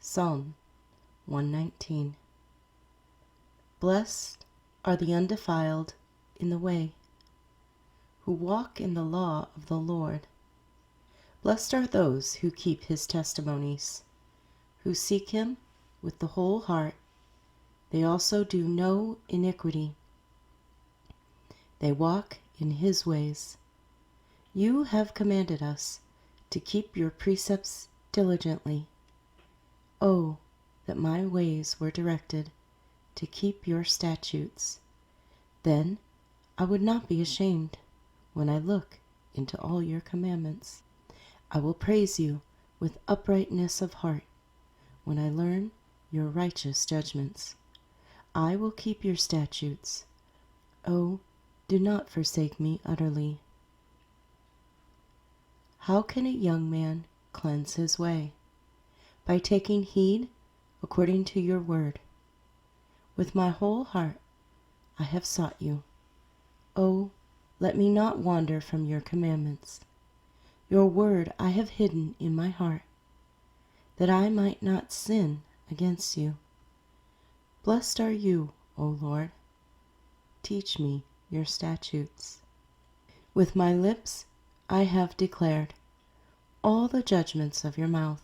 Psalm 119. Blessed are the undefiled in the way, who walk in the law of the Lord. Blessed are those who keep his testimonies, who seek him with the whole heart. They also do no iniquity. They walk in his ways. You have commanded us to keep your precepts diligently. Oh, that my ways were directed to keep your statutes. Then I would not be ashamed when I look into all your commandments. I will praise you with uprightness of heart when I learn your righteous judgments. I will keep your statutes. Oh, do not forsake me utterly. How can a young man cleanse his way? By taking heed according to your word. With my whole heart I have sought you. Oh, let me not wander from your commandments. Your word I have hidden in my heart, that I might not sin against you. Blessed are you, O Lord. Teach me your statutes. With my lips I have declared all the judgments of your mouth.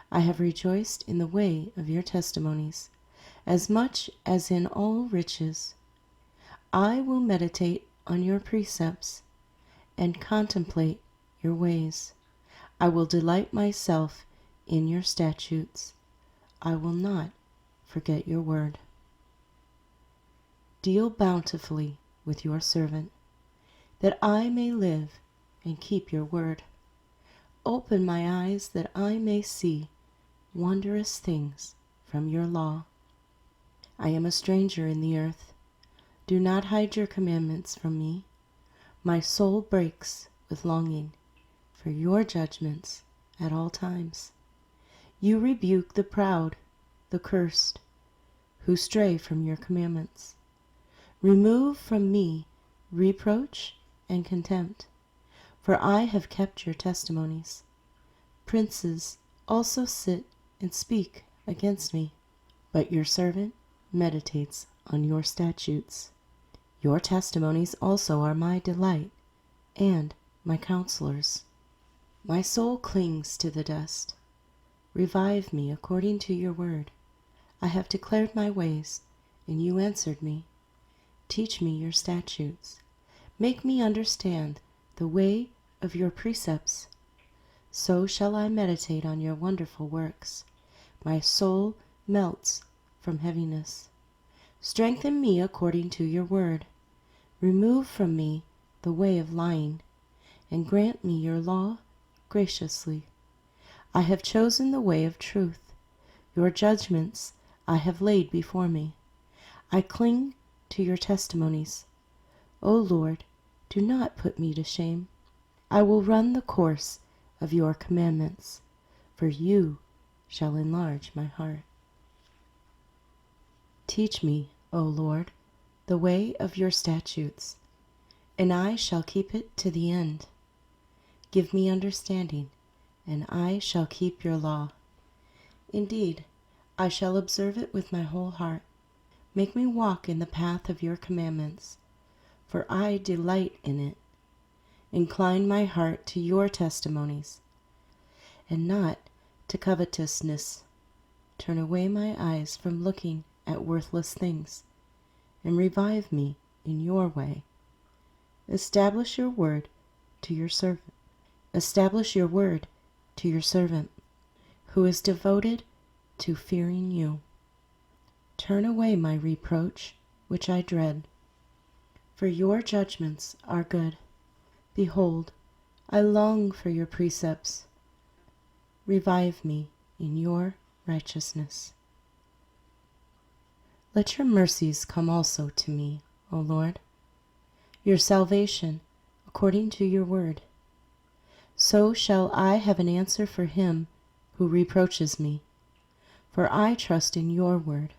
I have rejoiced in the way of your testimonies, as much as in all riches. I will meditate on your precepts and contemplate your ways. I will delight myself in your statutes. I will not forget your word. Deal bountifully with your servant, that I may live and keep your word. Open my eyes that I may see wondrous things from your law. I am a stranger in the earth. Do not hide your commandments from me. My soul breaks with longing for your judgments at all times. You rebuke the proud, the cursed, who stray from your commandments. Remove from me reproach and contempt, for I have kept your testimonies. Princes also sit and speak against me, but your servant meditates on your statutes. Your testimonies also are my delight and my counselors. My soul clings to the dust. Revive me according to your word. I have declared my ways, and you answered me. Teach me your statutes. Make me understand the way of your precepts. So shall I meditate on your wonderful works. My soul melts from heaviness. Strengthen me according to your word. Remove from me the way of lying, and grant me your law graciously. I have chosen the way of truth. Your judgments I have laid before me. I cling to your testimonies. O Lord, do not put me to shame. I will run the course of your commandments, for you shall enlarge my heart. Teach me, O Lord, the way of your statutes, and I shall keep it to the end. Give me understanding, and I shall keep your law. Indeed, I shall observe it with my whole heart. Make me walk in the path of your commandments, for I delight in it. Incline my heart to your testimonies, and not to covetousness. Turn away my eyes from looking at worthless things, and revive me in your way. Establish your word to your servant. Establish your word to your servant, who is devoted to fearing you. Turn away my reproach, which I dread, for your judgments are good. Behold, I long for your precepts. Revive me in your righteousness. Let your mercies come also to me, O Lord, your salvation according to your word. So shall I have an answer for him who reproaches me, for I trust in your word.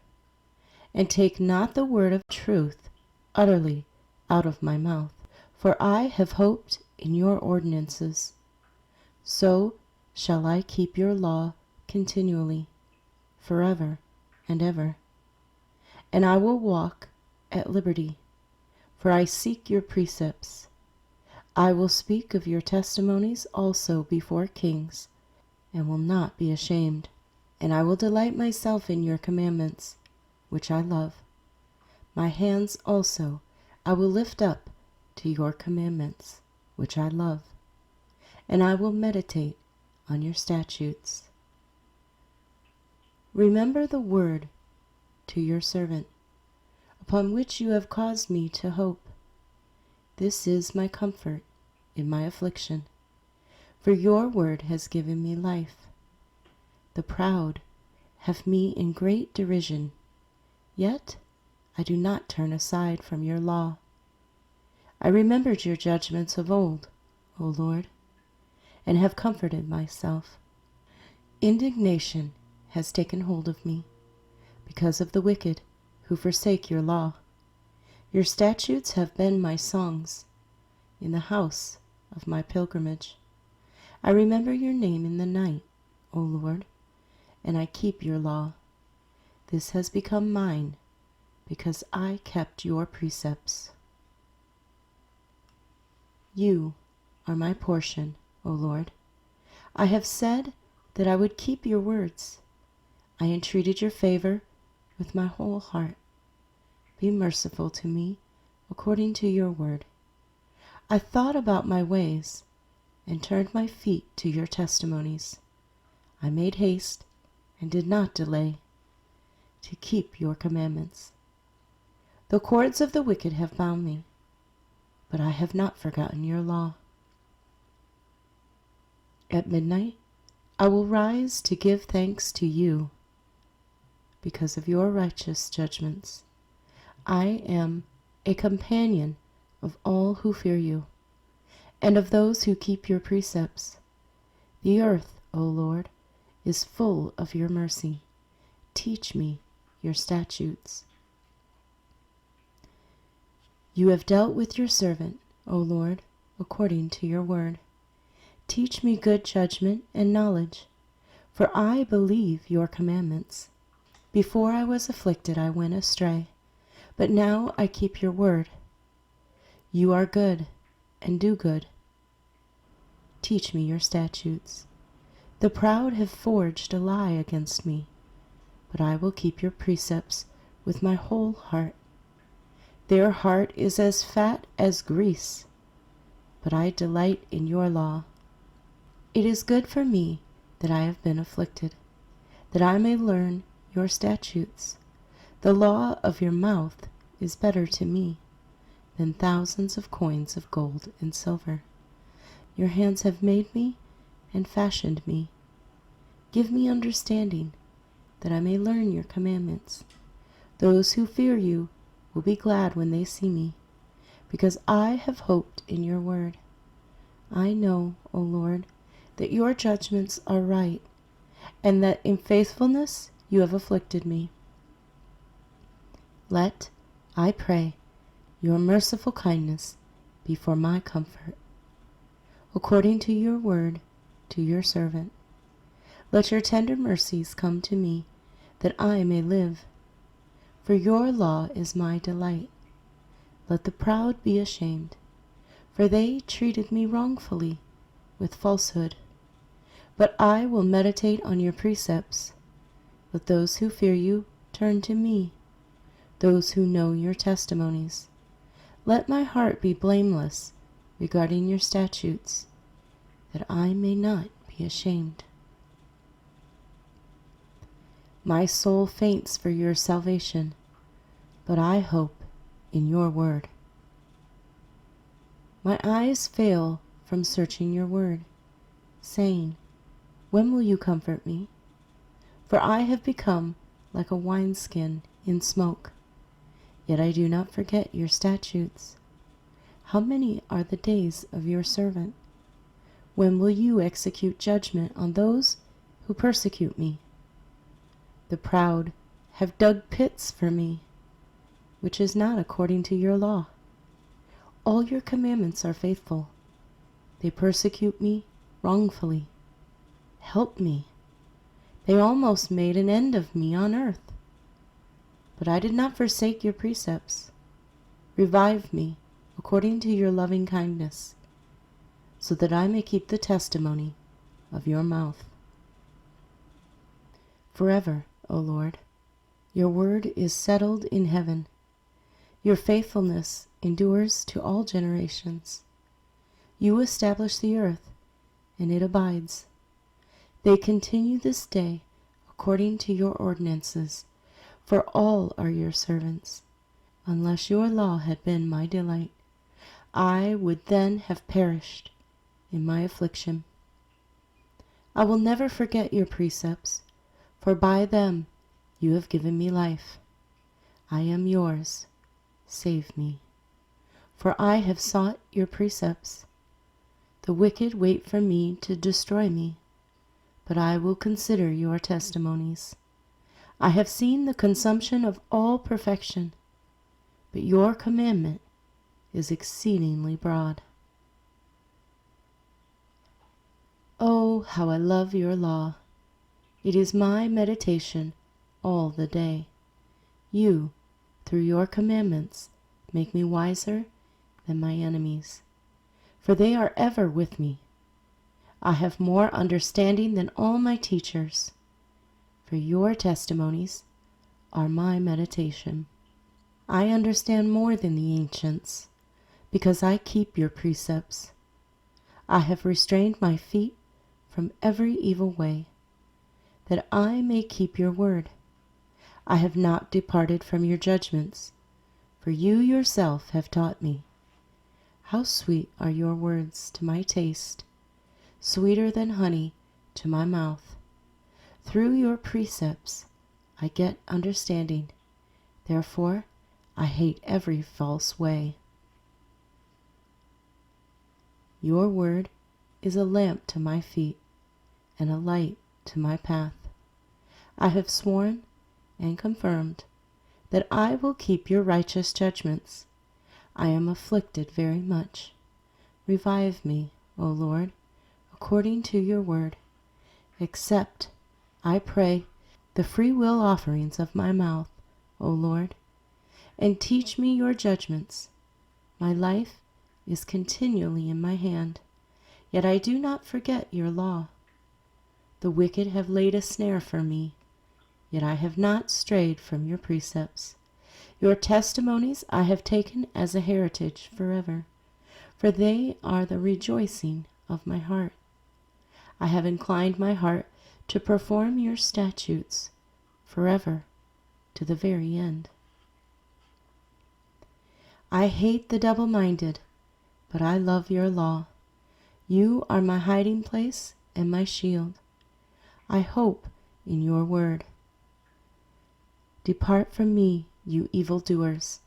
And take not the word of truth utterly out of my mouth, for I have hoped in your ordinances. So shall I keep your law continually. forever and ever. And I will walk at liberty, for I seek your precepts. I will speak of your testimonies also before kings, and will not be ashamed. And I will delight myself in your commandments, which I love. My hands also I will lift up to your commandments, which I love. And I will meditate on your statutes. Remember the word to your servant, upon which you have caused me to hope. This is my comfort in my affliction, for your word has given me life. The proud have me in great derision, yet I do not turn aside from your law. I remembered your judgments of old, O Lord, and have comforted myself. Indignation has taken hold of me, because of the wicked who forsake your law. Your statutes have been my songs in the house of my pilgrimage. I remember your name in the night, O Lord, and I keep your law. This has become mine, because I kept your precepts. You are my portion, O Lord. I have said that I would keep your words. I entreated your favor with my whole heart. Be merciful to me according to your word. I thought about my ways and turned my feet to your testimonies. I made haste and did not delay to keep your commandments. The cords of the wicked have bound me, but I have not forgotten your law. At midnight I will rise to give thanks to you because of your righteous judgments. I am a companion of all who fear you, and of those who keep your precepts. The earth, O Lord, is full of your mercy. Teach me your statutes. You have dealt with your servant, O Lord, according to your word. Teach me good judgment and knowledge, for I believe your commandments. Before I was afflicted, I went astray, but now I keep your word. You are good and do good. Teach me your statutes. The proud have forged a lie against me, but I will keep your precepts with my whole heart. Their heart is as fat as grease, but I delight in your law. It is good for me that I have been afflicted, that I may learn your statutes. The law of your mouth is better to me than thousands of coins of gold and silver. Your hands have made me and fashioned me. Give me understanding, that I may learn your commandments. Those who fear you will be glad when they see me, because I have hoped in your word. I know, O Lord, that your judgments are right, and that in faithfulness you have afflicted me. Let, I pray, your merciful kindness be for my comfort, according to your word to your servant. Let your tender mercies come to me, that I may live. For your law is my delight. Let the proud be ashamed, for they treated me wrongfully with falsehood. But I will meditate on your precepts. Let those who fear you turn to me, those who know your testimonies. Let my heart be blameless regarding your statutes, that I may not be ashamed. My soul faints for your salvation, but I hope in your word. My eyes fail from searching your word, saying, when will you comfort me? For I have become like a wineskin in smoke, yet I do not forget your statutes. How many are the days of your servant? When will you execute judgment on those who persecute me? The proud have dug pits for me, which is not according to your law. All your commandments are faithful. They persecute me wrongfully. Help me. They almost made an end of me on earth. But I did not forsake your precepts. Revive me according to your loving kindness, so that I may keep the testimony of your mouth. Forever, O Lord, your word is settled in heaven. Your faithfulness endures to all generations. You establish the earth, and it abides. They continue this day according to your ordinances, for all are your servants. Unless your law had been my delight, I would then have perished in my affliction. I will never forget your precepts, for by them you have given me life. I am yours. Save me. For I have sought your precepts. The wicked wait for me to destroy me, but I will consider your testimonies. I have seen the consumption of all perfection, but your commandment is exceedingly broad. Oh, how I love your law! It is my meditation all the day. You, through your commandments, make me wiser than my enemies, for they are ever with me. I have more understanding than all my teachers, for your testimonies are my meditation. I understand more than the ancients, because I keep your precepts. I have restrained my feet from every evil way, that I may keep your word. I have not departed from your judgments, for you yourself have taught me. How sweet are your words to my taste, sweeter than honey to my mouth. Through your precepts I get understanding. Therefore I hate every false way. Your word is a lamp to my feet and a light to my path. I have sworn and confirmed that I will keep your righteous judgments. I am afflicted very much. Revive me, O Lord, according to your word. Accept, I pray, the free will offerings of my mouth, O Lord, and teach me your judgments. My life is continually in my hand, yet I do not forget your law. The wicked have laid a snare for me, yet I have not strayed from your precepts. Your testimonies I have taken as a heritage forever, for they are the rejoicing of my heart. I have inclined my heart to perform your statutes forever, to the very end. I hate the double-minded, but I love your law. You are my hiding place and my shield. I hope in your word. Depart from me, you evildoers,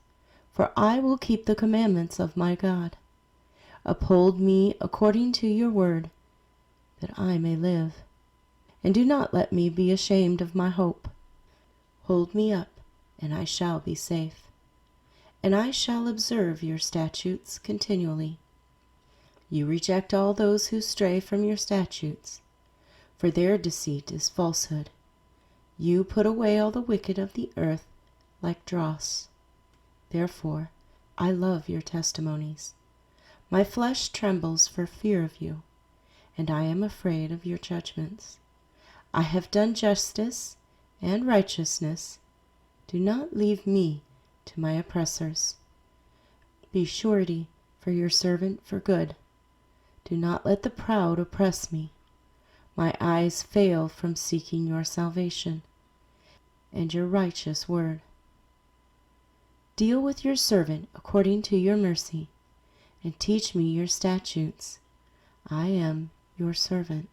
for I will keep the commandments of my God. Uphold me according to your word, that I may live. And do not let me be ashamed of my hope. Hold me up, and I shall be safe. And I shall observe your statutes continually. You reject all those who stray from your statutes, for their deceit is falsehood. You put away all the wicked of the earth like dross. Therefore, I love your testimonies. My flesh trembles for fear of you, and I am afraid of your judgments. I have done justice and righteousness. Do not leave me to my oppressors. Be surety for your servant for good. Do not let the proud oppress me. My eyes fail from seeking your salvation and your righteous word. Deal with your servant according to your mercy, and teach me your statutes. I am your servant.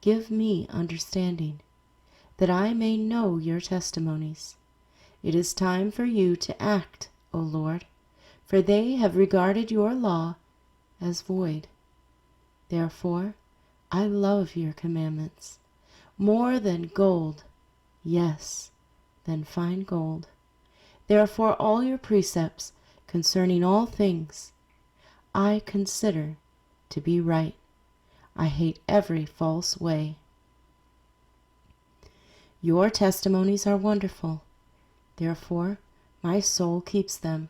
Give me understanding, that I may know your testimonies. It is time for you to act, O Lord, for they have regarded your law as void. Therefore, I love your commandments more than gold, yes, than fine gold. Therefore, all your precepts concerning all things I consider to be right. I hate every false way. Your testimonies are wonderful. Therefore, my soul keeps them.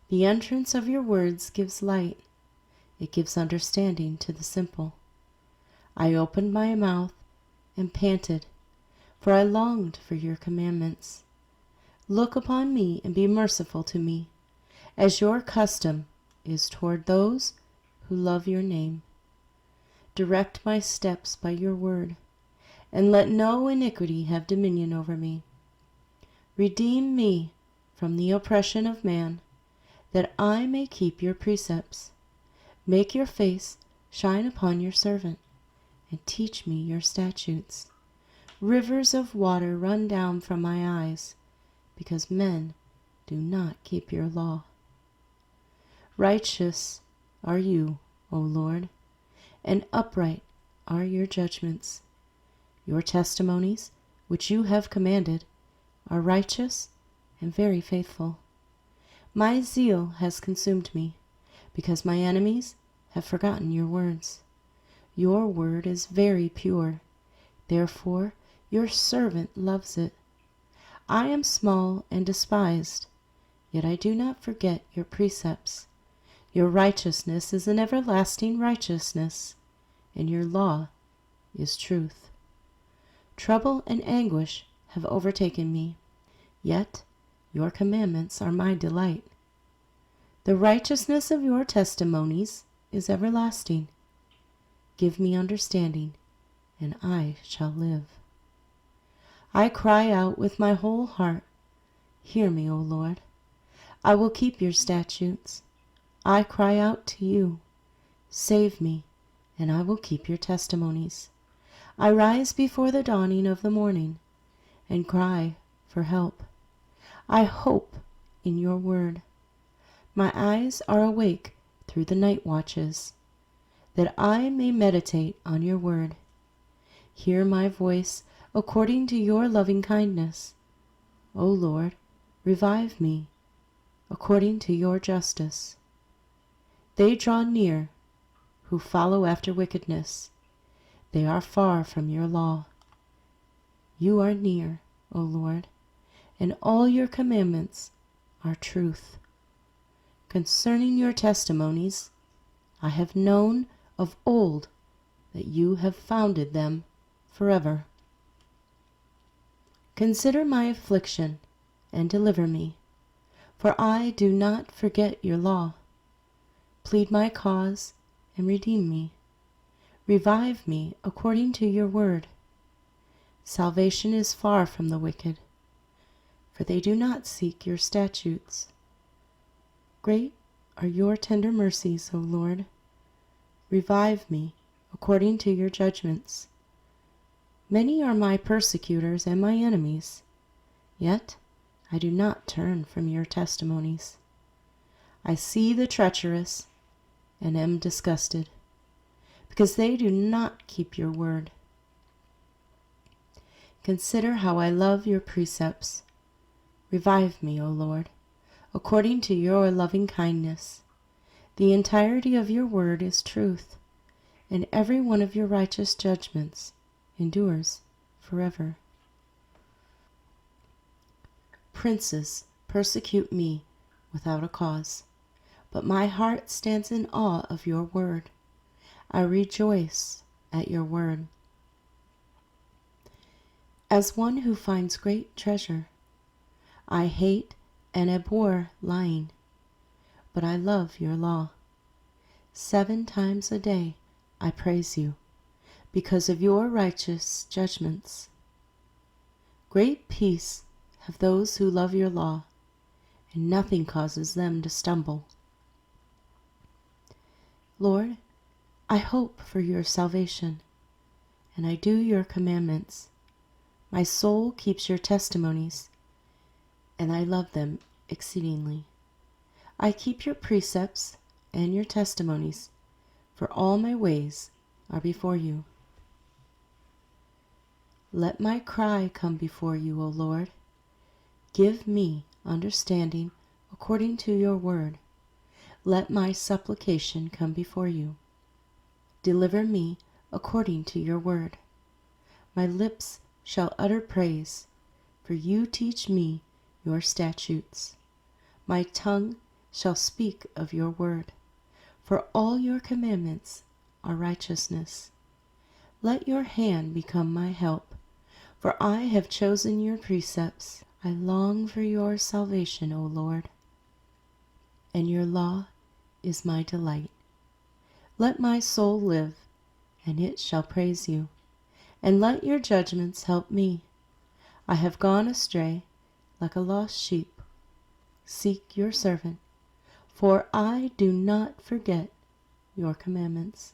The entrance of your words gives light. It gives understanding to the simple. I opened my mouth and panted, for I longed for your commandments. Look upon me and be merciful to me, as your custom is toward those who love your name. Direct my steps by your word, and let no iniquity have dominion over me. Redeem me from the oppression of man, that I may keep your precepts. Make your face shine upon your servant, and teach me your statutes. Rivers of water run down from my eyes, because men do not keep your law. Righteous are you, O Lord, and upright are your judgments. Your testimonies, which you have commanded, are righteous and very faithful. My zeal has consumed me, because my enemies have forgotten your words. Your word is very pure, therefore your servant loves it. I am small and despised, yet I do not forget your precepts. Your righteousness is an everlasting righteousness, and your law is truth. Trouble and anguish have overtaken me, yet your commandments are my delight. The righteousness of your testimonies is everlasting. Give me understanding, and I shall live. I cry out with my whole heart, hear me, O Lord. I will keep your statutes. I cry out to you, save me, and I will keep your testimonies. I rise before the dawning of the morning and cry for help. I hope in your word. My eyes are awake through the night watches, that I may meditate on your word. Hear my voice according to your loving kindness. O Lord, revive me according to your justice. They draw near who follow after wickedness. They are far from your law. You are near, O Lord, and all your commandments are truth. Concerning your testimonies, I have known of old that you have founded them forever. Consider my affliction and deliver me, for I do not forget your law. Plead my cause and redeem me. Revive me according to your word. Salvation is far from the wicked, for they do not seek your statutes. Great are your tender mercies, O Lord. Revive me according to your judgments. Many are my persecutors and my enemies, yet I do not turn from your testimonies. I see the treacherous and am disgusted, because they do not keep your word. Consider how I love your precepts. Revive me, O Lord, according to your loving kindness. The entirety of your word is truth, and every one of your righteous judgments endures forever. Princes persecute me without a cause, but my heart stands in awe of your word. I rejoice at your word, as one who finds great treasure. I hate and abhor lying, but I love your law. 7 times a day I praise you, because of your righteous judgments. Great peace have those who love your law, and nothing causes them to stumble. Lord, I hope for your salvation, and I do your commandments. My soul keeps your testimonies, and I love them exceedingly. I keep your precepts and your testimonies, for all my ways are before you. Let my cry come before you, O Lord. Give me understanding according to your word. Let my supplication come before you. Deliver me according to your word. My lips shall utter praise, for you teach me your statutes. My tongue shall speak of your word, for all your commandments are righteousness. Let your hand become my help, for I have chosen your precepts. I long for your salvation, O Lord, and your law is my delight. Let my soul live, and it shall praise you, and let your judgments help me. I have gone astray like a lost sheep. Seek your servant, for I do not forget your commandments.